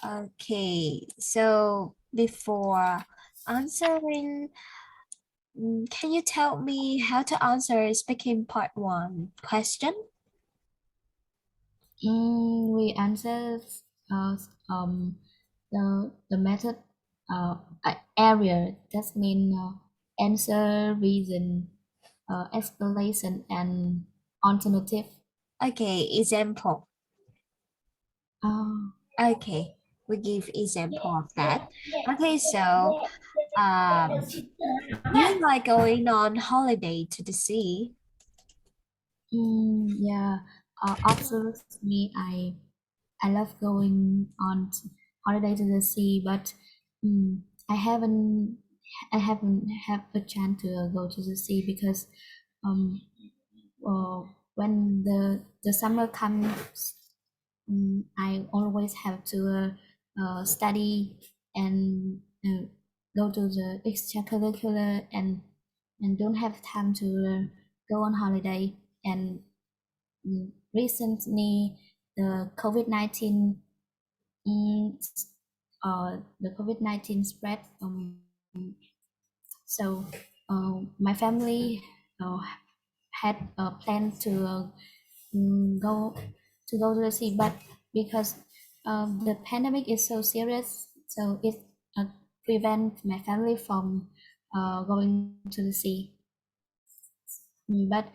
Okay, so before answering, can you tell me how to answer speaking part one question? We answer uh, um, the method area that mean answer, reason, explanation, and alternative. Okay, example. Uh, Okay, we give example of that. Okay, so um, do you like going on holiday to the sea? yeah, absolutely. I love going on holiday to the sea, but mm, I haven't I haven't had a chance to go to the sea because um when the summer comes, I always have to study and go to the extracurricular and don't have time to go on holiday. And recently, the COVID-19 mm, the COVID-19 spread. So my family uh, had a plan to go to the sea, but because the pandemic is so serious, so it prevent my family from going to the sea. But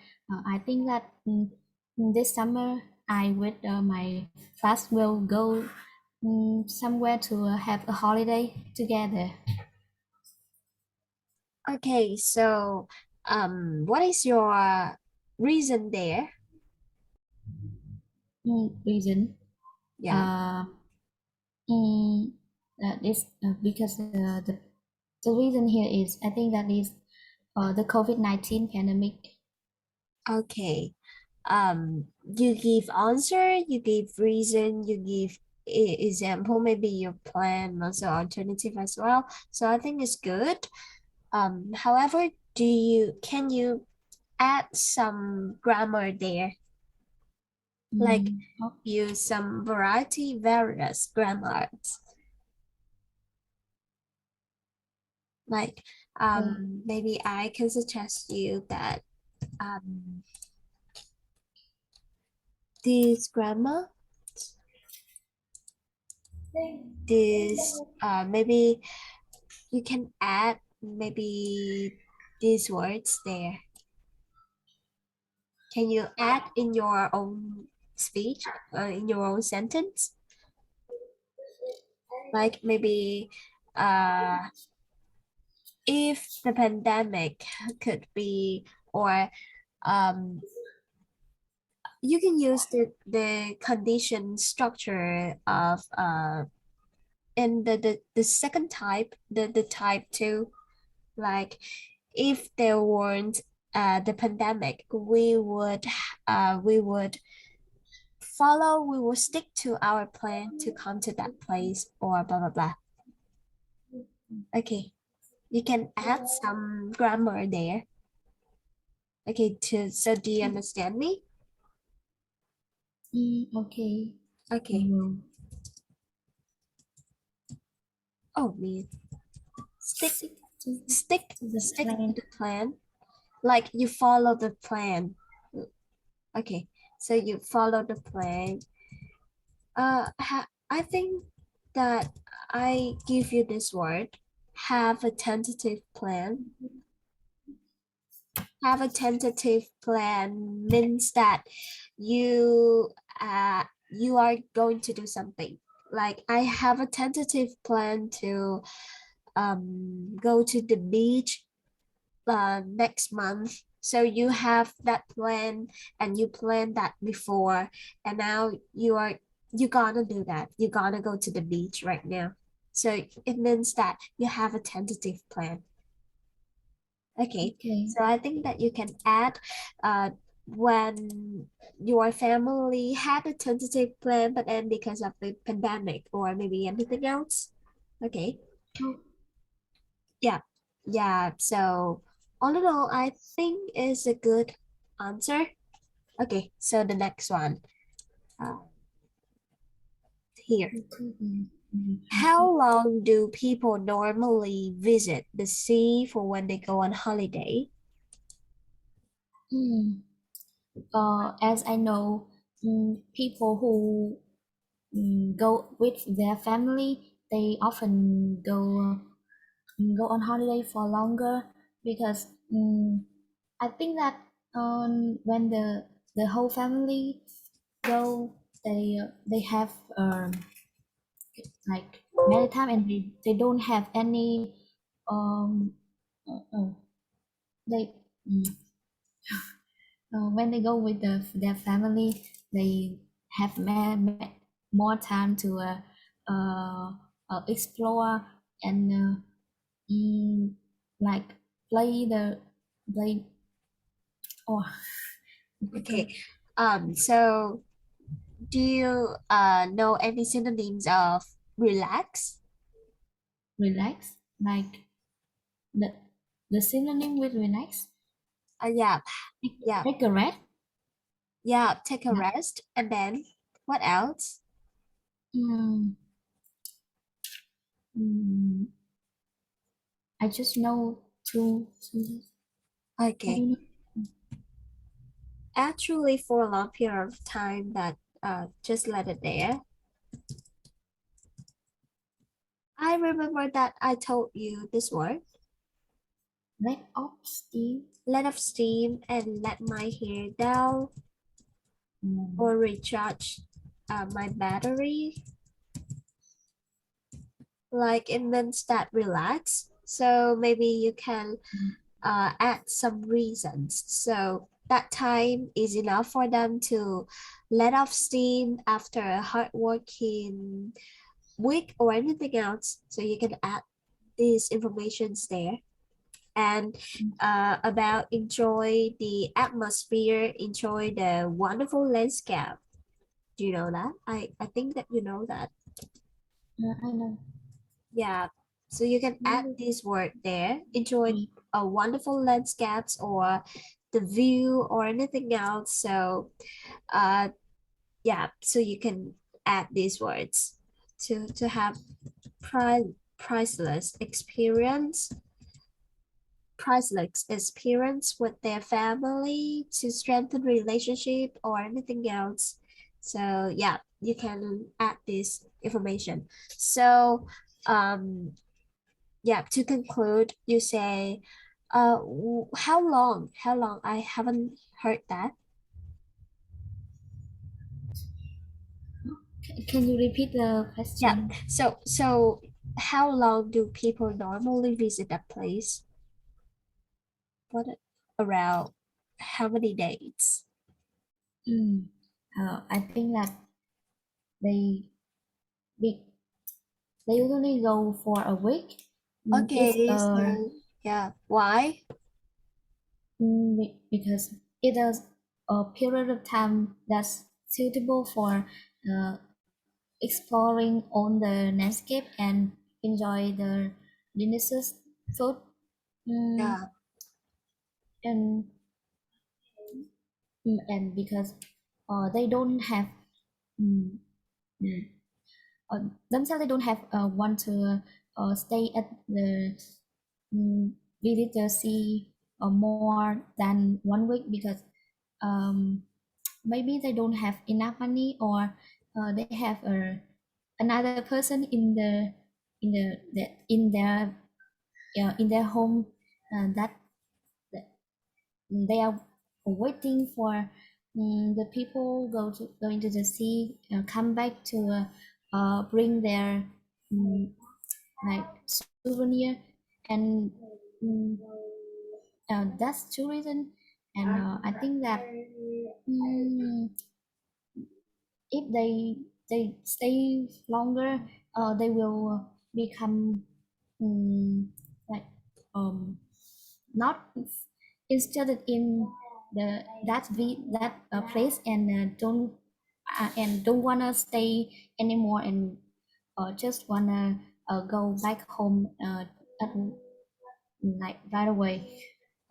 I think that this summer I with my class will go somewhere to have a holiday together. Okay, so what is your reason there? Reason. Yeah. Uh, mm, that is because the reason here is I think that is the COVID-19 pandemic. Okay. You give answer, you give reason, you give example, maybe your plan, also alternative as well. So I think it's good. However, can you add some grammar there? Like Oh, use some variety, various grammars. Like okay. maybe I can suggest you that um this grammar, this maybe you can add maybe these words there. Can you add in your own speech, in your own sentence? Like maybe if the pandemic could be, or um, you can use the condition structure of in the second type, the type two, like if there weren't the pandemic, we would follow, we will stick to our plan to come to that place or blah blah blah. Okay, you can add some grammar there. Okay, so do you understand me? Okay. I Okay. will. Oh man, stick Stick to, stick to the stick to plan. the plan. Like you follow the plan. Okay, so you follow the plan. I think that I give you this word. Have a tentative plan. Have a tentative plan means that you you are going to do something. Like I have a tentative plan to go to the beach next month. So you have that plan and you planned that before, and now you gonna do that. You gonna go to the beach right now. So it means that you have a tentative plan. Okay, Okay. so I think that you can add when your family had a tentative plan, but then because of the pandemic or maybe anything else. Okay, Oh, yeah, yeah. So all in all, I think is a good answer. Okay, so the next one. Uh, here. Mhm. Mhm. How long do people normally visit the sea for when they go on holiday? Mm. As I know, people who go with their family, they often go on holiday for longer because I think that when the whole family go, they have like many time and they don't have any um they mm, when they go with their family, they have more time to explore and mm, like play the play or Okay. So do you know any synonyms of relax? relax, like the the synonym with relax, Yeah, yeah, take a rest. yeah. Take a Yeah. rest, and then what else? Mm, mm, I just know two. I Okay. don't know. Actually, for a long period of time, that just let it there. I remember that I told you this word. Let off steam. Let off steam and let my hair down Mm, or recharge my battery. Like it means that relax. So maybe you can add some reasons. So that time is enough for them to let off steam after a hard working week or anything else. So you can add these informations there. And about enjoy the atmosphere, enjoy the wonderful landscape. Do you know that? I think that you know that. I know. Yeah. So you can add Mm, this word there. Enjoy mm, a wonderful landscapes or the view or anything else. So yeah, so you can add these words to have priceless experience priceless experience with their family to strengthen relationship or anything else. So yeah, you can add this information. So yeah, to conclude, you say how long I haven't heard that. can you repeat the Yeah, question? so how long do people normally visit that place? What around how many days? Mm. I think that they they they usually go for a week. It's Okay, so yeah, why? because it is a period of time that's suitable for uh, exploring on the landscape and enjoy the delicious food. Mm, Yeah. and and because they don't have mm, mm, themselves they don't have want to stay at the um, visitor see more than 1 week because um, maybe they don't have enough money or they have another person in their home that, that they are waiting for the people go into the sea come back to bring their um, like souvenir and um, that's two reason and I think that um, if they stay longer they will become um, like um, not interested in that place and don't wanna stay anymore and just wanna go back home at, like right away.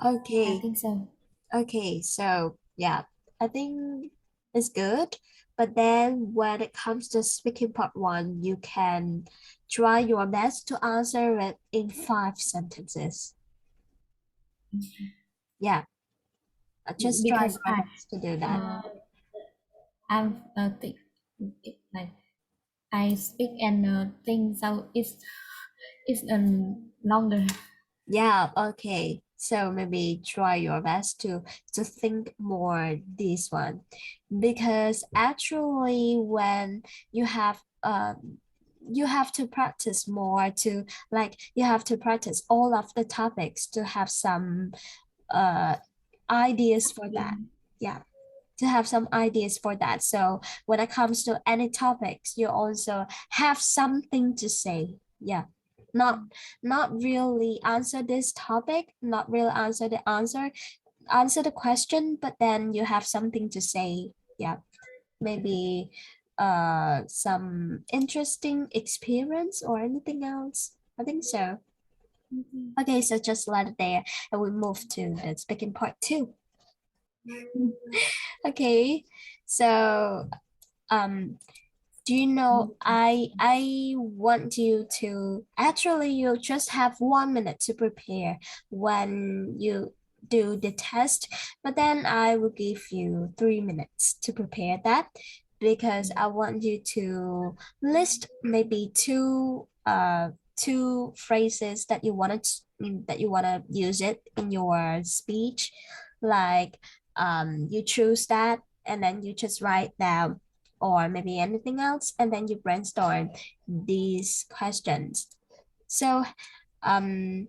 I Okay. think so. Okay. So yeah, I think it's good. But then when it comes to speaking part one, you can try your best to answer it in 5 sentences. Yeah, just try Because your best to do that. I'm think like I speak and think so it's longer. Yeah, okay. So maybe try your best to think more this one, because actually when you have you have to practice more to, like, you have to practice all of the topics to have some uh ideas for that. Yeah, to have some ideas for that. So when it comes to any topics, you also have something to say. Yeah. Not not really answer this topic, not really answer the answer the question, but then you have something to say. Yeah. Maybe some interesting experience or anything else. I think so. Mhm. Okay, so just let it there and we move to the speaking part two. Okay, so um do you know, I want you to actually, you just have 1 minute to prepare when you do the test, but then I will give you 3 minutes to prepare that, because I want you to list maybe two phrases that you want to, that you want to use it in your speech, like you choose that and then you just write down, or maybe anything else, and then you brainstorm these questions. So um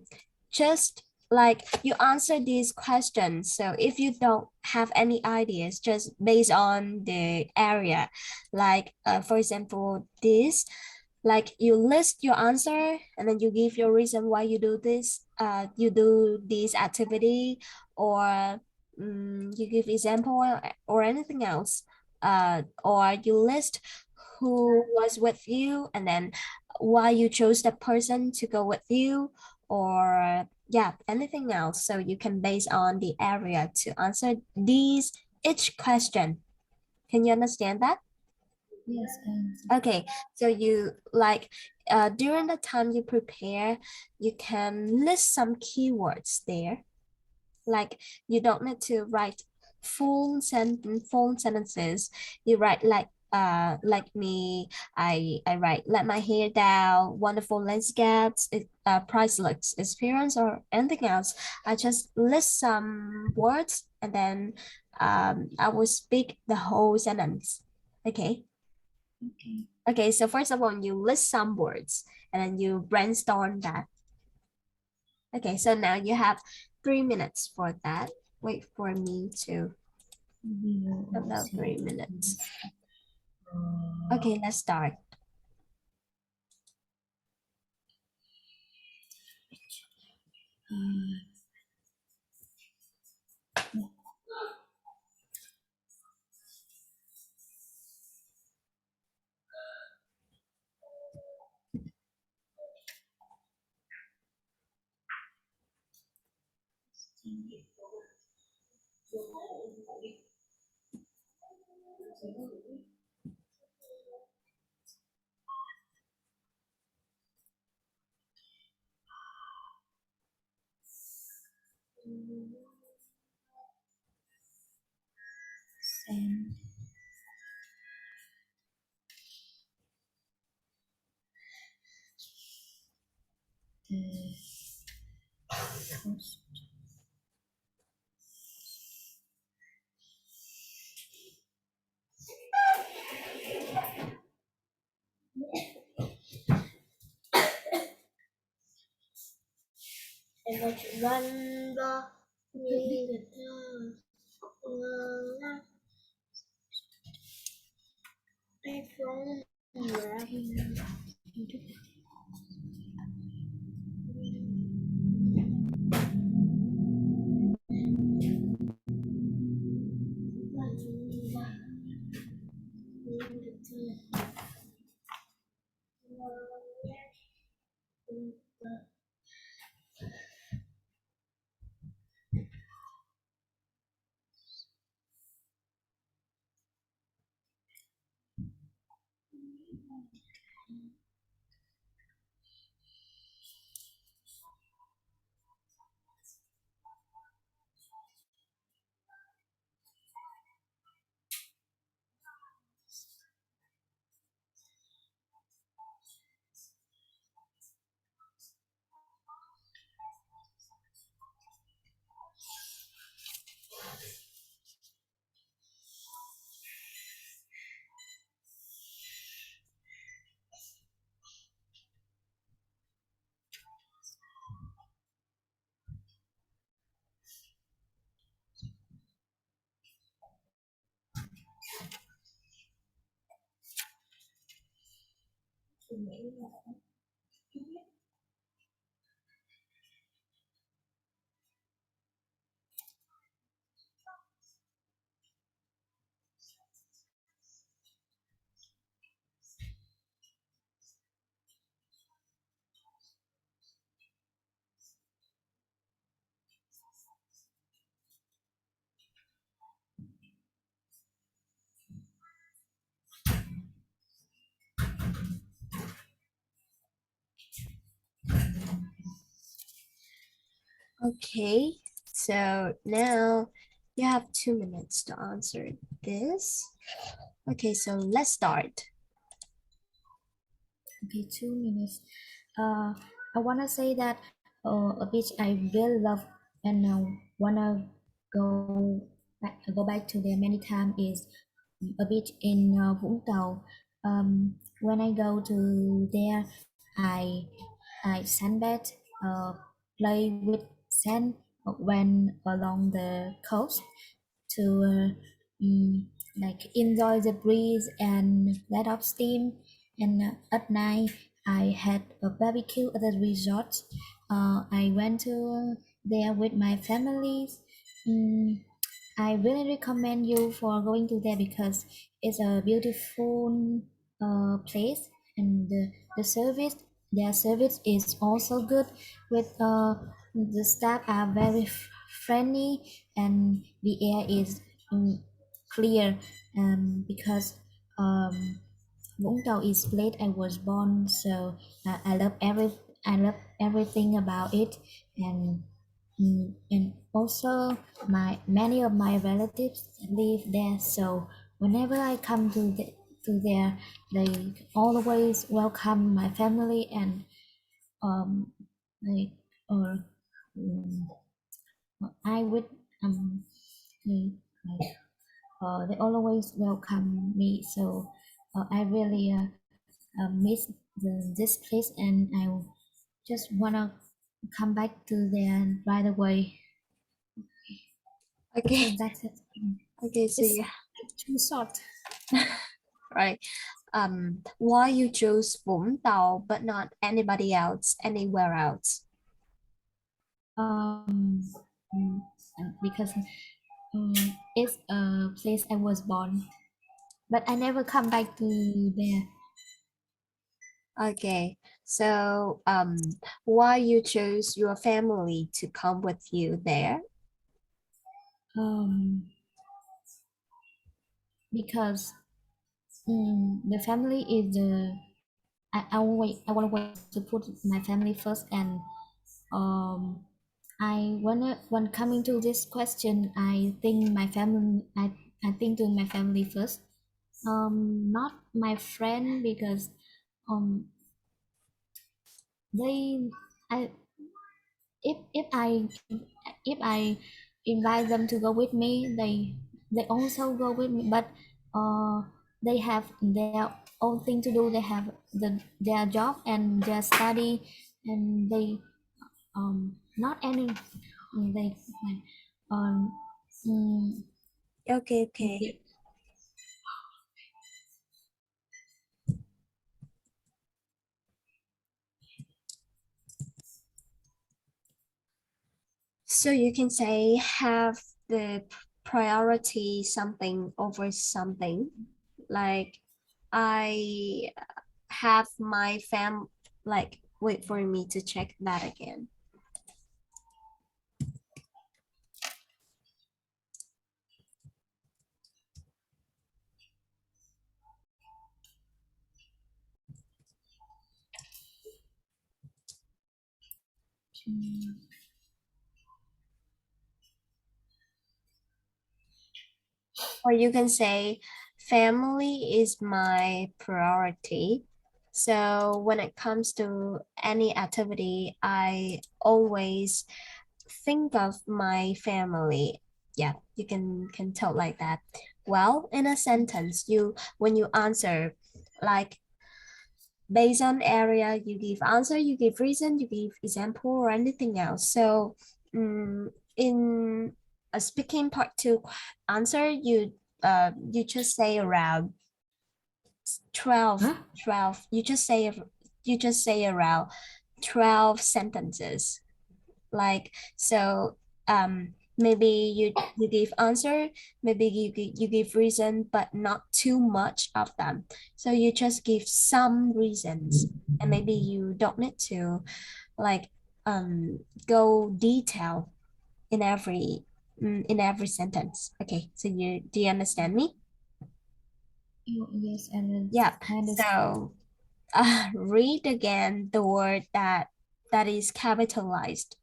just like you answer these questions, so if you don't have any ideas, just based on the area, like for example this, like you list your answer and then you give your reason why you do this, you do this activity, or you give example, or anything else, or you list who was with you and then why you chose that person to go with you, or yeah, anything else, so you can base on the area to answer these each question. Can you understand that? Yes, Okay, so you like during the time you prepare, you can list some keywords there. Like you don't need to write full sentences. You write like me, I write let my hair down, wonderful landscapes, priceless experience, or anything else. I just list some words and then I will speak the whole sentence. Okay. okay. Okay, so first of all, you list some words and then you brainstorm that. Okay, so now you have 3 minutes for that. Wait for me to We will about also 3 minutes. use Okay, let's start. and the post. Okay, so now you have 2 minutes to answer this. Okay, so let's start. Okay, 2 minutes. I wanna say that a beach I really love and wanna go back to there many times is a beach in Vũng Tàu. When I go to there, I I sunbathe, uh, play with sand when along the coast to like enjoy the breeze and let off steam. And at night, I had a barbecue at the resort. I went to there with my family. Mm, I really recommend you for going to there because it's a beautiful place, and the service their service is also good. With the staff are very friendly, and the air is mm, clear, because um, Vũng Tàu is place I was born, so I love everything about it. And and also many of my relatives live there, so whenever I come to there, they always welcome my family. And um like or um, I would mm, like, they always welcome me. So I really miss this place, and I just wanna come back to there right away. So Okay, that's it. okay, so It's yeah, too short. right. Why you chose Vũng Tàu but not anybody else, anywhere else? Um, mm, because um, it's a place I was born, but I never come back to there. Okay, so why you chose your family to come with you there? Because the family is the I want to put my family first. And um, I wanna when coming to this question, I think to my family first. Not my friend, because um they I if I invite them to go with me, they also go with me. But uh they have their own thing to do. They have their job and their study, and they not any they um mm, Okay, okay. they, So you can say have the priority something over something. Like I have my like wait for me to check that again. Mm, Or you can say, family is my priority. So when it comes to any activity, I always think of my family. Yeah, you can tell like that. Well, in a sentence, you when you answer, like based on area, you give answer, you give reason, you give example or anything else. So in a speaking part two answer, you just say around 12 huh? 12. You just say around 12 sentences. Like so maybe you give answer, maybe you give reason, but not too much of them. So you just give some reasons, and maybe you don't need to like um go detail in every sentence. Okay, so you do you understand me? Oh, yes, and Yeah. I understand. So read again the word that is capitalized,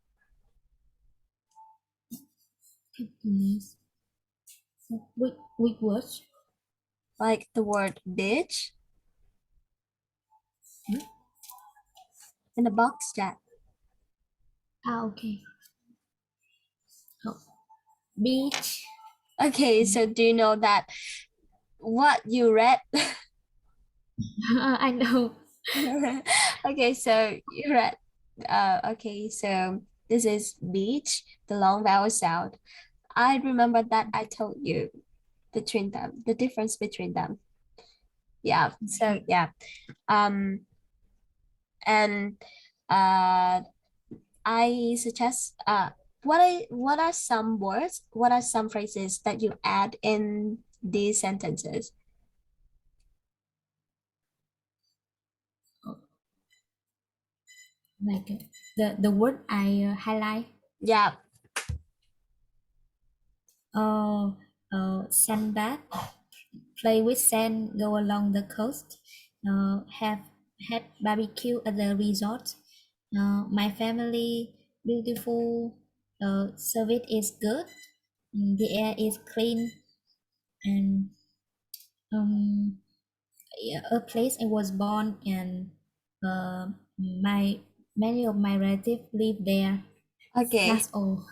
Yes. Which words? like the word bitch Hmm? in the box chat. Ah, okay. Oh, beach. Okay, Mm. so do you know that what you read? I know. Okay, so you read. Okay, so this is beach, the long vowel sound. I remember that I told you between them, the difference between them. Yeah. So Okay. yeah. Um, and uh, I suggest what are some words? What are some phrases that you add in these sentences? Oh, like the word I highlight. Yeah. Uh, sandbath. Play with sand. Go along the coast. Have had barbecue at the resort. My family beautiful. Service is good. The air is clean, and um, yeah, a place I was born, and my many of my relatives live there. Okay. That's all.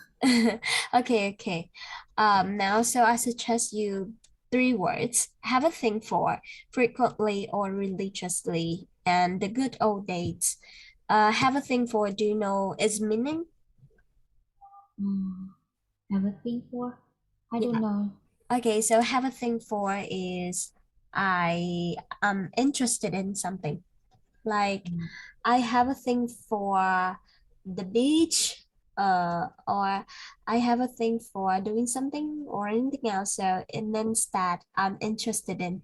Okay, okay. Now, so I suggest you three words. Have a think for frequently or religiously, and the good old days. Have a think for. Do you know its meaning? Mm, everything for. I don't Yeah. know. Okay, so have a think for is I am interested in something. Like Mm, I have a thing for the beach, or I have a thing for doing something or anything else. So it means that I'm interested in.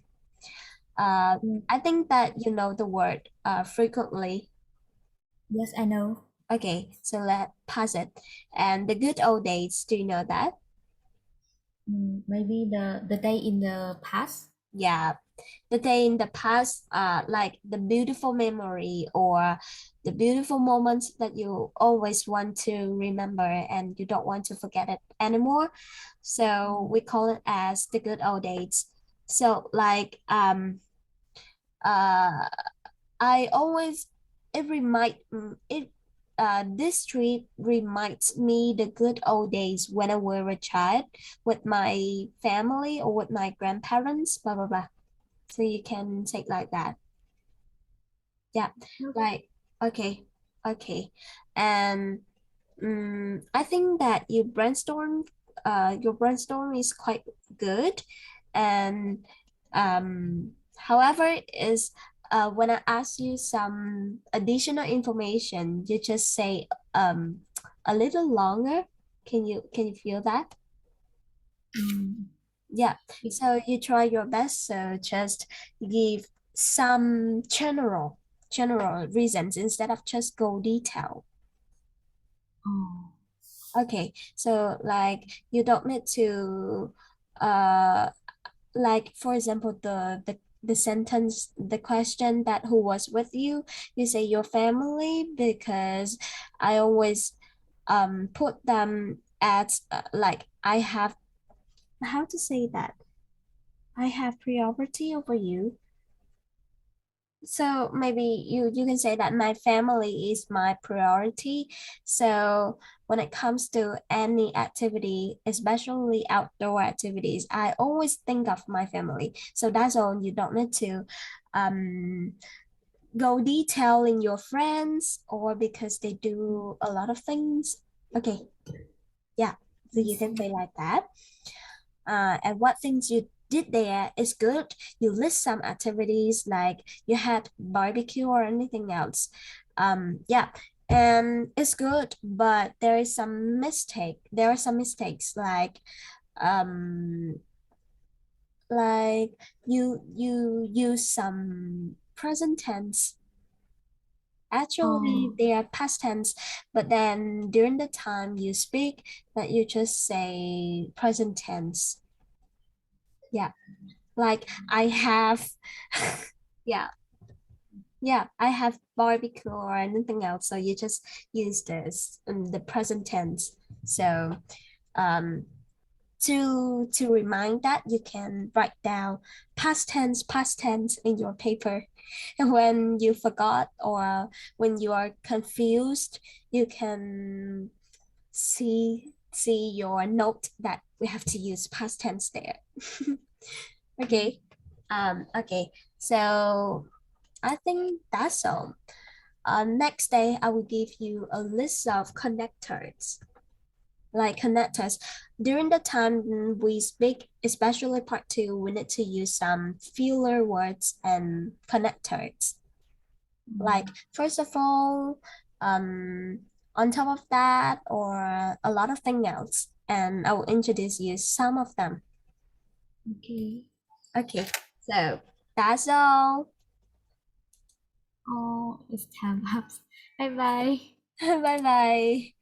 Uh, mm, I think that you know the word frequently. yes, I know. Okay, so let pass it. And the good old days, do you know that? Maybe the day in the past. Yeah, the day in the past, like the beautiful memory or the beautiful moments that you always want to remember and you don't want to forget it anymore. So Mm, we call it as the good old days. So like uh I always it remind it this trip reminds me the good old days when I were a child with my family or with my grandparents, blah blah blah. So you can take like that. Yeah, okay. like okay, okay. And I think that your brainstorm is quite good. And however, is when I ask you some additional information, you just say a little longer. Can you feel that? Mm, Yeah. it, So you try your best. So just give some general reasons instead of just go detail. oh, Okay. So like you don't need to uh like for example the sentence, the question that who was with you, you say your family, because I always put them at like I have, how to say that, I have priority over you. So maybe you can say that my family is my priority. So when it comes to any activity, especially outdoor activities, I always think of my family. So that's all. You don't need to um go detail in your friends or because they do a lot of things. Okay, yeah. So I you can see. say like that. And what things you did there is good. You list some activities like you had barbecue or anything else. Yeah, and it's good, but there is some mistake. There are some mistakes um, like you use some present tense. Actually, Oh, they are past tense, but then during the time you speak, that you just say present tense. Yeah. Like I have, yeah, yeah, I have barbecue or anything else. So you just use this in the present tense. So um, to remind that, you can write down past tense in your paper. And when you forgot or when you are confused, you can see your note that we have to use past tense there. Okay. Okay. So I think that's all. Next day, I will give you a list of connectors. Like connectors, during the time we speak, especially part two, we need to use some filler words and connectors. Like, mm, first of all, on top of that, or a lot of things else. And I will introduce you some of them. okay. Okay, so that's all. Oh, it's time up. Bye bye. Bye bye.